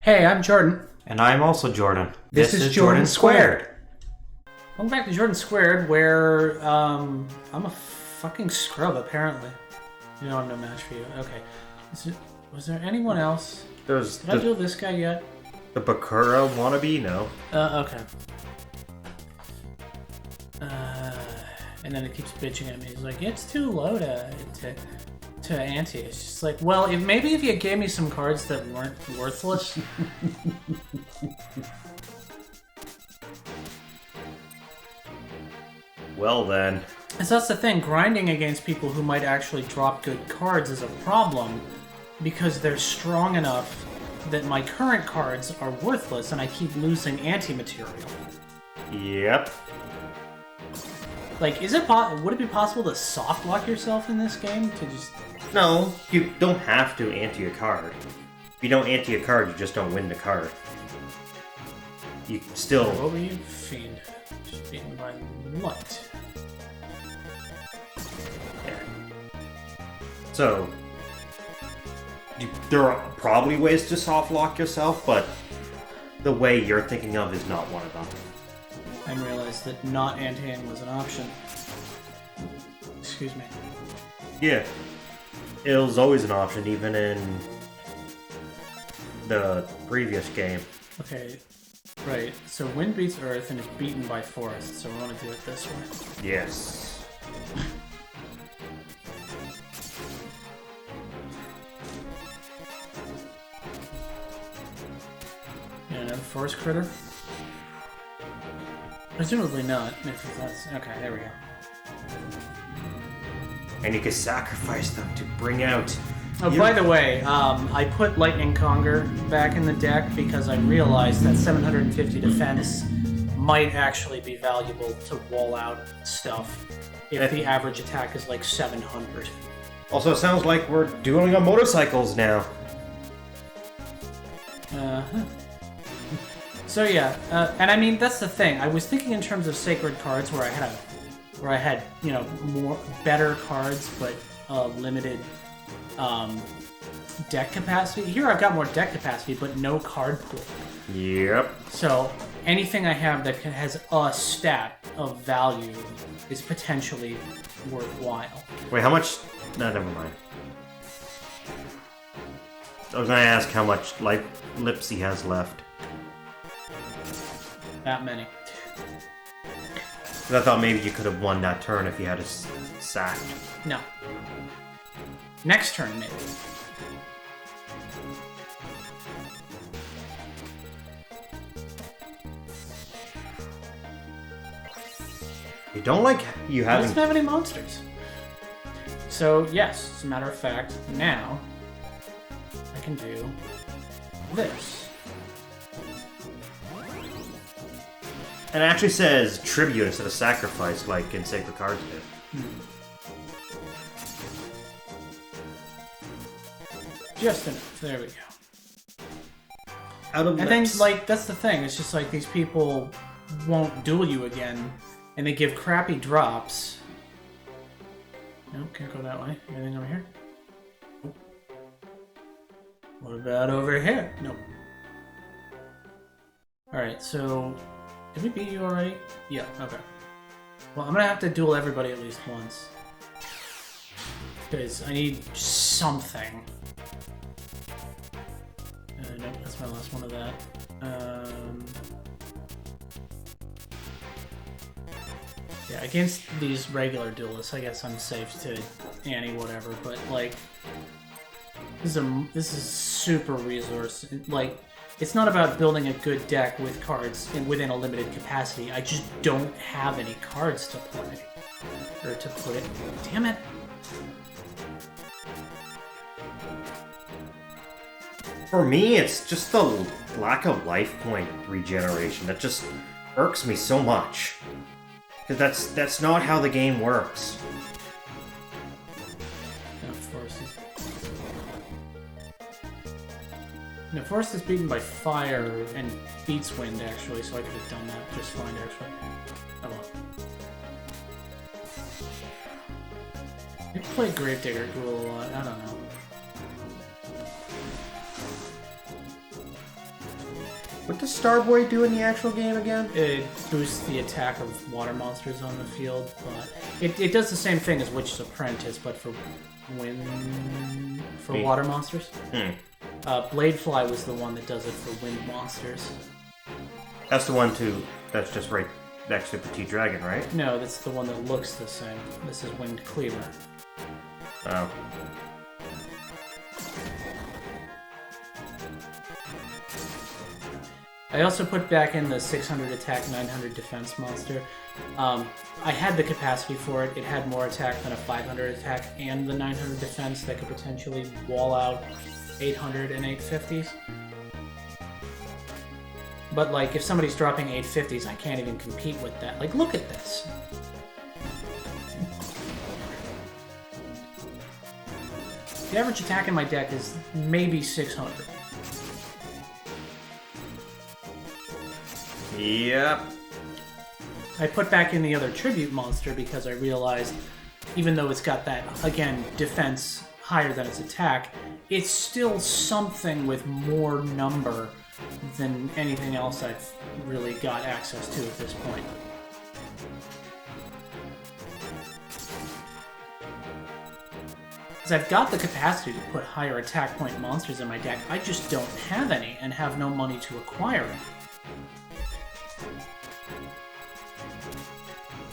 Hey, I'm Jordan. And I'm also Jordan. This is Jordan Squared. Welcome back to Jordan Squared, where I'm a fucking scrub, apparently. You know I'm no match for you. Okay. Was there anyone else? Did I duel this guy yet? The Bakura wannabe? No. Okay. And then it keeps bitching at me. He's like, it's too low to ante. It's just like, well, maybe if you gave me some cards that weren't worthless. Well then. And so that's the thing, grinding against people who might actually drop good cards is a problem because they're strong enough that my current cards are worthless and I keep losing anti-material. Yep. Like, would it be possible to soft lock yourself in this game? To just... No, you don't have to ante a card. If you don't ante a card, you just don't win the card. You still... What were you, Fiend? Just beaten by light. Yeah. So, there are probably ways to soft lock yourself, but the way you're thinking of is not one of them. I realized that not anteing was an option. Excuse me. Yeah. It was always an option, even in the previous game. Okay, right. So wind beats earth and is beaten by forest, so we want to do it this way. Yes. Yeah, another forest critter? Presumably not. If that's... Okay, there we go. And you can sacrifice them to bring out... Oh, by the way, I put Lightning Conger back in the deck because I realized that 750 defense might actually be valuable to wall out stuff if the average attack is like 700. Also, it sounds like we're dueling on motorcycles now. Uh-huh. So yeah, and I mean, that's the thing. I was thinking in terms of sacred cards where I had, you know, better cards, but limited deck capacity. Here I've got more deck capacity, but no card pool. Yep. So anything I have that has a stat of value is potentially worthwhile. Wait, how much? No, never mind. I was gonna ask how much life lips he has left. That many. Because I thought maybe you could have won that turn if you had a sack. No. Next turn, maybe. You don't like you It having... doesn't have any monsters. So, yes, as a matter of fact, now I can do this. It actually says tribute instead of sacrifice, like in Sacred Cards did. Just enough. There we go. Out of And then, like, that's the thing. It's just like these people won't duel you again, and they give crappy drops. Nope, can't go that way. Anything over here? Nope. What about over here? Nope. Alright, so... Did we beat you already? Yeah, okay. Well, I'm gonna have to duel everybody at least once. Because I need something. Nope, that's my last one of that. Yeah, against these regular duelists, I guess I'm safe to ante whatever, but like... This is super resource. Like... It's not about building a good deck with cards within a limited capacity. I just don't have any cards to play. Or to put it. Damn it. For me, it's just the lack of life point regeneration that just irks me so much. Because that's not how the game works. No, Forest is beaten by fire and beats wind, actually, so I could have done that just fine, actually. Oh well. You play Gravedigger Duel a lot, I don't know. What does Starboy do in the actual game again? It boosts the attack of water monsters on the field, but it does the same thing as Witch's Apprentice, but for water monsters. Bladefly was the one that does it for wind monsters. That's the one that's just right next to Petite Dragon, right? No, that's the one that looks the same. This is Winged Cleaver. Oh. I also put back in the 600 attack, 900 defense monster. I had the capacity for it. It had more attack than a 500 attack and the 900 defense that could potentially wall out 800 and 850s. But, like, if somebody's dropping 850s, I can't even compete with that. Like, look at this. The average attack in my deck is maybe 600. Yep. I put back in the other tribute monster because I realized, even though it's got that, again, defense higher than its attack, it's still something with more number than anything else I've really got access to at this point. Because I've got the capacity to put higher attack point monsters in my deck, I just don't have any and have no money to acquire any.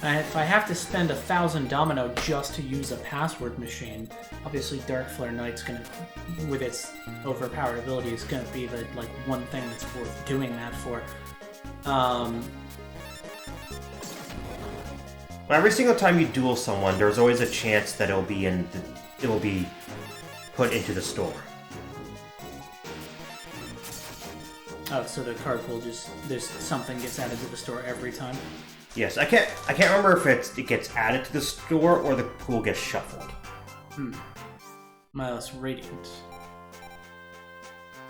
If I have to spend 1,000 domino just to use a password machine, obviously Darkflare Knight's gonna, with its overpowered ability, is gonna be the like one thing that's worth doing that for. Every single time you duel someone, there's always a chance that it will be put into the store. Oh, so the card pool something gets added to the store every time? Yes, I can't remember if it gets added to the store or the pool gets shuffled. Milos Radiant.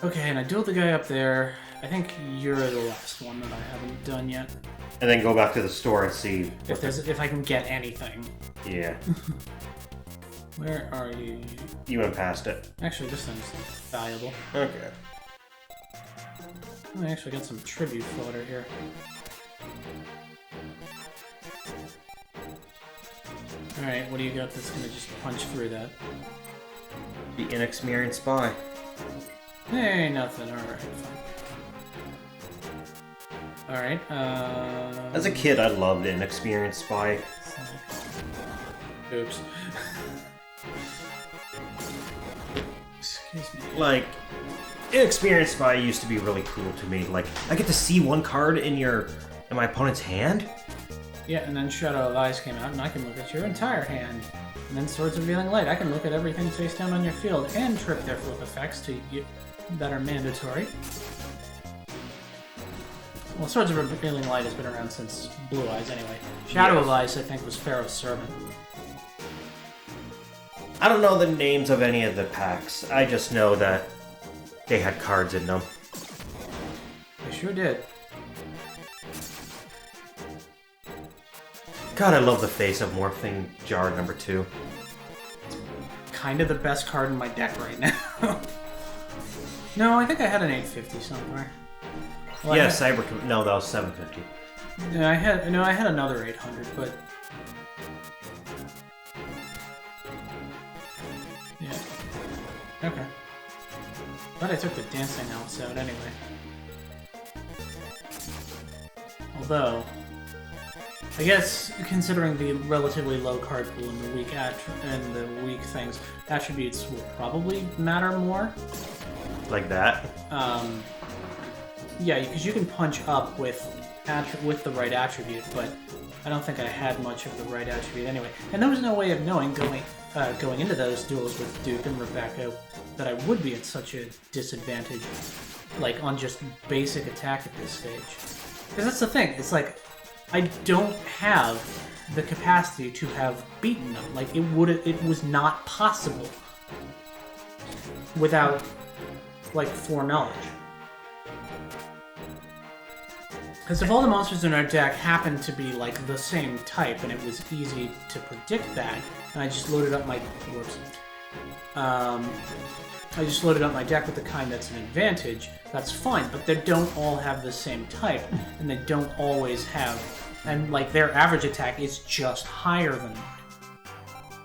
Okay, and I dueled the guy up there. I think you're the last one that I haven't done yet. And then go back to the store and see if I can get anything. Yeah. Where are you? You went past it. Actually, this thing's valuable. Okay. I actually got some tribute fodder here. Alright, what do you got that's gonna just punch through that? The inexperienced spy. Hey, nothing. Alright, fine. Alright, As a kid, I loved inexperienced spy. Oops. Excuse me. Like, inexperienced spy used to be really cool to me. Like, I get to see one card in my opponent's hand. Yeah, and then Shadow of Eyes came out, and I can look at your entire hand. And then Swords of Revealing Light, I can look at everything face down on your field, and trip their flip effects that are mandatory. Well, Swords of Revealing Light has been around since Blue Eyes anyway. Shadow of Eyes, I think, was Pharaoh's Servant. I don't know the names of any of the packs. I just know that they had cards in them. They sure did. God, I love the Face of Morphing Jar number 2. Kind of the best card in my deck right now. No, I think I had an 850 somewhere. Well, yeah, no, that was 750. Yeah, I had another 800, but yeah. Okay. But I took the Dancing Elves out anyway. Although, I guess considering the relatively low card pool and the weak things, attributes will probably matter more. Like that? Yeah, because you can punch up with the right attribute, but I don't think I had much of the right attribute anyway. And there was no way of knowing going into those duels with Duke and Rebecca that I would be at such a disadvantage, like on just basic attack at this stage. Because that's the thing. It's like I don't have the capacity to have beaten them. Like it was not possible without like foreknowledge. Because if all the monsters in our deck happened to be like the same type, and it was easy to predict that, and I just loaded up my I I just loaded up my deck with the kind that's an advantage. That's fine, but they don't all have the same type, and they don't always have... And, like, their average attack is just higher than mine.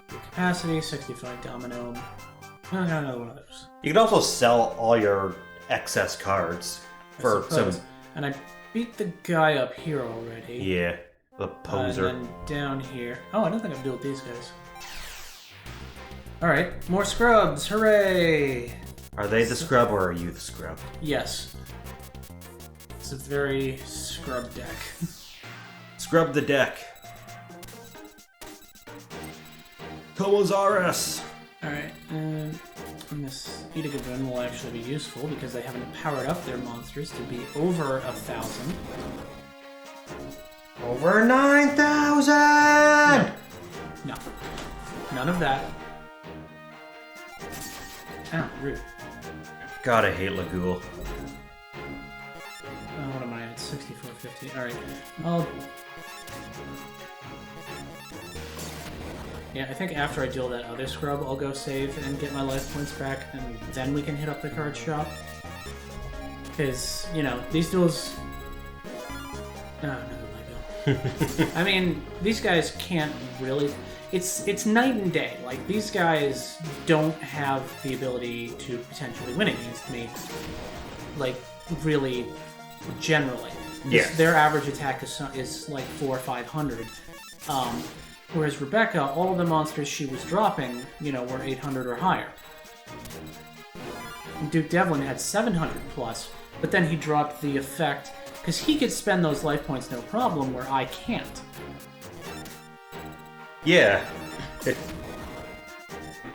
Capacity, 65 domino. Another one of those. You can also sell all your excess cards for some... And I beat the guy up here already. Yeah, the poser. And then down here... Oh, I don't think I've dealt with these guys. Alright, more scrubs, hooray! Are they the scrub or are you the scrub? Yes. It's a very scrub deck. Scrub the deck. Tomozaurus! Alright, and this Edagadun will actually be useful because they haven't powered up their monsters to be over 1,000. Over 9,000! No. None of that. Ah, rude. God, I hate Lagool. What am I at? 6450. Alright. I'll... Yeah, I think after I deal that other scrub, I'll go save and get my life points back, and then we can hit up the card shop. Because, you know, these duels... Oh, another Lego. I mean, these guys can't really... It's night and day. Like, these guys don't have the ability to potentially win against me. Like, really, generally. Yeah. Their average attack is like 400 or 500. Whereas Rebecca, all of the monsters she was dropping, you know, were 800 or higher. Duke Devlin had 700 plus, but then he dropped the effect, because he could spend those life points no problem, where I can't. Yeah.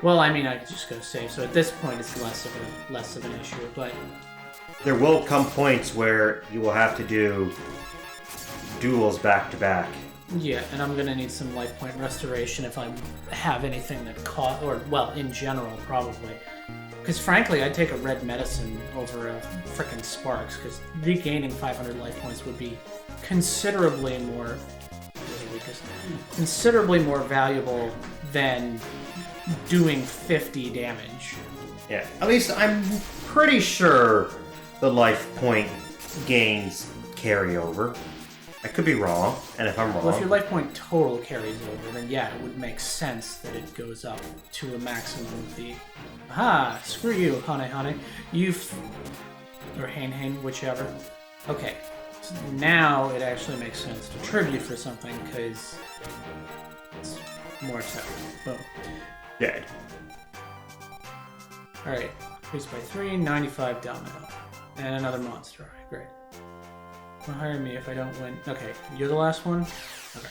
Well, I mean, I could just go save, so at this point it's less of an issue, but... There will come points where you will have to do duels back to back. Yeah, and I'm gonna need some life point restoration if I have anything that or, well, in general, probably. Because frankly, I'd take a red medicine over a frickin' Sparks, because regaining 500 life points would be considerably more... considerably more valuable than doing 50 damage. Yeah, at least I'm pretty sure the life point gains carry over. I could be wrong, and if I'm wrong... Well, if your life point total carries over, then yeah, it would make sense that it goes up to a maximum of the... Aha! Screw you, honey. Or Hain, whichever. Okay. So now it actually makes sense to tribute for something, because it's more so. Boom. Dead. Alright. Increase by 3, 95 domino. And another monster. Alright, great. Hire me if I don't win. Okay, you're the last one? Okay.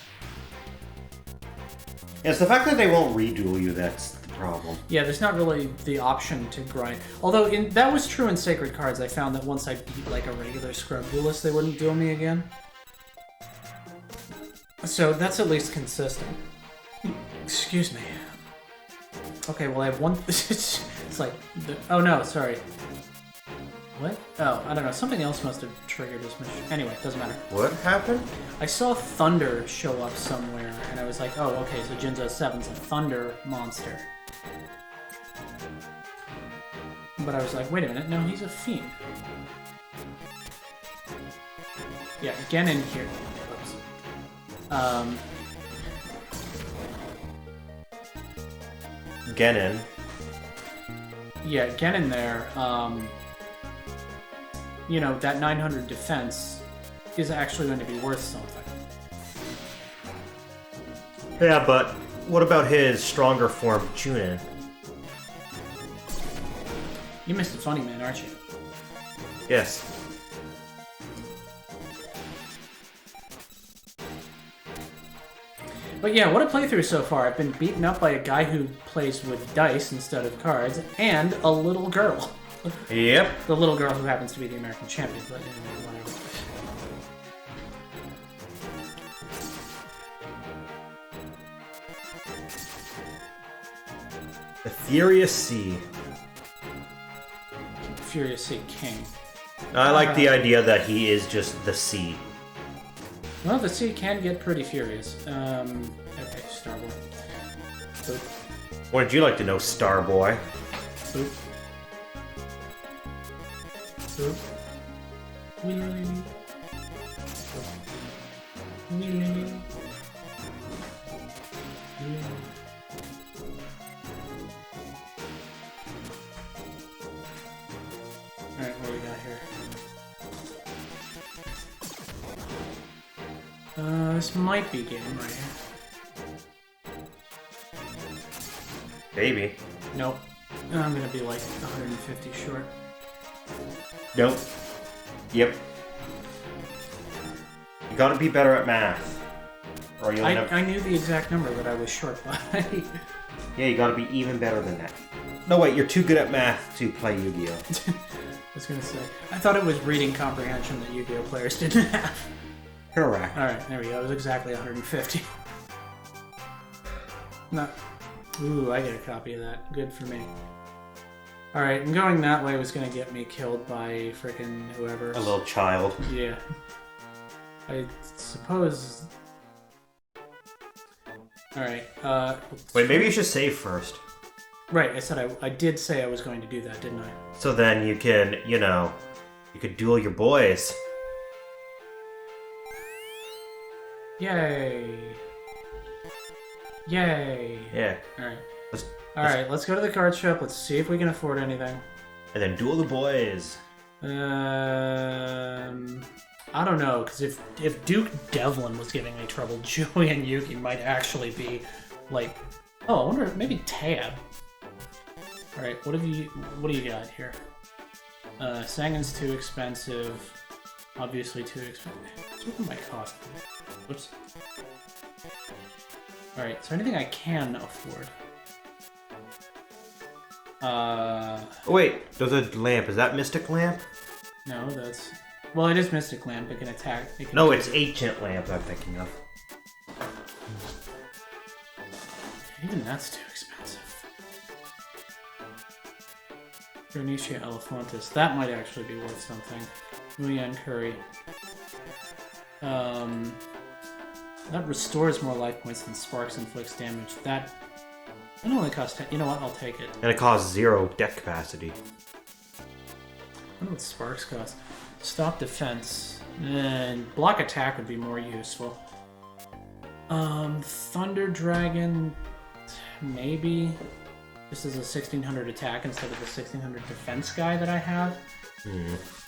Yeah, it's the fact that they won't reduel you that's the problem. Yeah, there's not really the option to grind. Although, that was true in Sacred Cards. I found that once I beat like a regular scrub duelist, they wouldn't duel me again. So that's at least consistent. Excuse me. Okay, well I have one... it's like... Oh no, sorry. What? Oh, I don't know. Something else must have triggered this mission. Anyway, doesn't matter. What happened? I saw Thunder show up somewhere, and I was like, oh, okay, so Jinzo 7's a Thunder monster. But I was like, wait a minute, no, he's a Fiend. Yeah, get in here. Oops. Genin. Yeah, get in there. You know, that 900 defense is actually going to be worth something. Yeah, but what about his stronger form, Chunin? You missed a funny man, aren't you? Yes. But yeah, what a playthrough so far. I've been beaten up by a guy who plays with dice instead of cards, and a little girl. Yep. The little girl who happens to be the American champion, but anyway, whatever. The Furious Sea. Furious Sea King. I like the idea that he is just the sea. Well, the sea can get pretty furious. Okay, Starboy. Boop. What would you like to know, Starboy? Boop. Alright, what do we got here? This might be game right here. Maybe. Nope. I'm gonna be like 150 short. Nope. Yep. You gotta be better at math. Or you'll never... I knew the exact number that I was short by. Yeah, you gotta be even better than that. No, wait, you're too good at math to play Yu-Gi-Oh! I was gonna say. I thought it was reading comprehension that Yu-Gi-Oh! Players didn't have. Correct. Alright, there we go. It was exactly 150. No. Ooh, I get a copy of that. Good for me. Alright, and going that way was gonna get me killed by frickin' whoever. A little child. Yeah. I suppose... Alright, Wait, maybe you should save first. Right, I said I did say I was going to do that, didn't I? So then you can, you know, you could duel your boys. Yay! Yay! Yeah. Alright, let's go to the card shop. Let's see if we can afford anything. And then duel the boys. I don't know, because if Duke Devlin was giving me trouble, Joey and Yuki might actually be like... Oh, I wonder if maybe Tab. Alright, what do you got here? Sangen's too expensive. Obviously too expensive. What might cost? Whoops. Alright, is there anything I can afford? Oh, wait, there's a lamp. Is that Mystic Lamp? No, that's... Well, it is Mystic Lamp. It can attack. No, it's Ancient Lamp I'm thinking of. Even that's too expensive. Bernicia Elephantis. That might actually be worth something. Muyan Curry. That restores more life points than Sparks inflicts damage. That only costs 10. You know what? I'll take it. And it costs 0 deck capacity. I wonder what Sparks cost. Stop defense. And block attack would be more useful. Thunder Dragon... Maybe. Just as a 1600 attack instead of the 1600 defense guy that I have.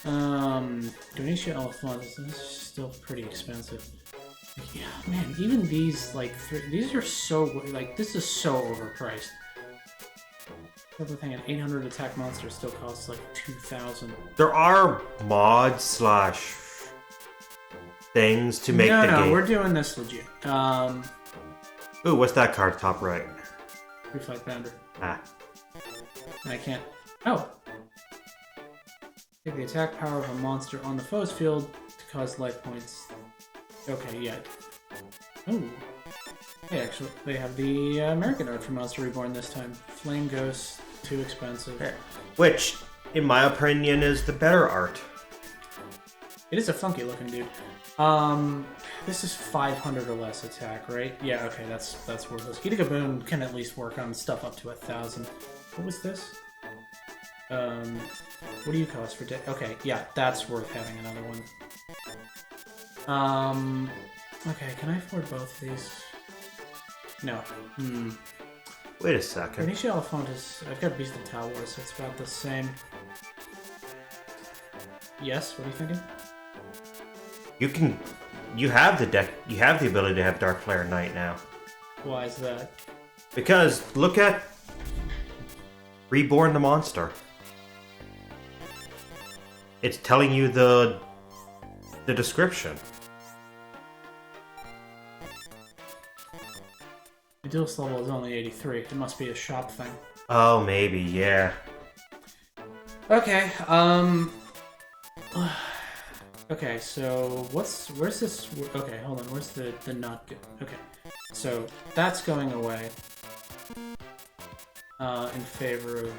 Donisha Elephantis. This is still pretty expensive. Yeah, man, even these, like, these are so, like, this is so overpriced. The other thing, an 800 attack monster still costs, like, 2,000. There are mods slash things to make the game. No, we're doing this legit. Ooh, what's that card top right? Reflect Bounder. Ah. And I can't... Oh! Take the attack power of a monster on the foe's field to cause life points. Okay, yeah. Ooh. Hey, actually, they have the American art for Monster Reborn this time. Flame Ghost, too expensive. Yeah. Which, in my opinion, is the better art. It is a funky looking dude. This is 500 or less attack, right? Yeah, okay, that's worthless. Gita Gaboon can at least work on stuff up to 1,000. What was this? What do you cost for okay, yeah, that's worth having another one. Okay, can I afford both of these? No. Wait a second. Bernicia Elephantis, I've got Beast of Tower, so it's about the same. Yes, what are you thinking? You have the deck, you have the ability to have Dark Flare Knight now. Why is that? Because, look at Reborn the Monster. It's telling you the description. The Duelist level is only 83. It must be a shop thing. Oh, maybe, yeah. Okay, okay, so where's this? Okay, hold on. Where's the not good? Okay, so that's going away in favor of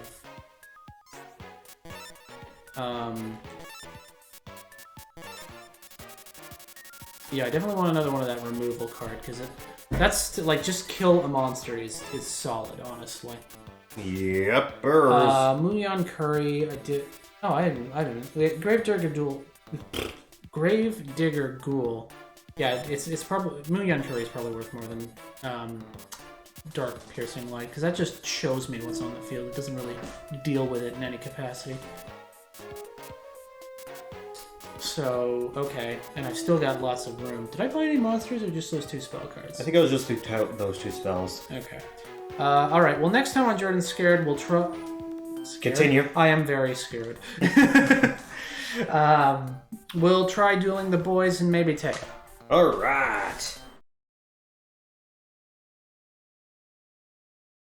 yeah, I definitely want another one of that removal card because that's like just kill a monster is solid, honestly. Yep. Muyan Curry, Oh, I didn't. Gravedigger Duel. Gravedigger Ghoul. Yeah, it's probably Muyan Curry is probably worth more than Dark Piercing Light because that just shows me what's on the field. It doesn't really deal with it in any capacity. So okay, and I've still got lots of room. Did I buy any monsters or just those 2 spell cards? I think it was just those 2 spells. Okay. All right. Well, next time on Jordan's Scared, we'll try. Continue. I am very scared. We'll try dueling the boys and maybe Tay. All right.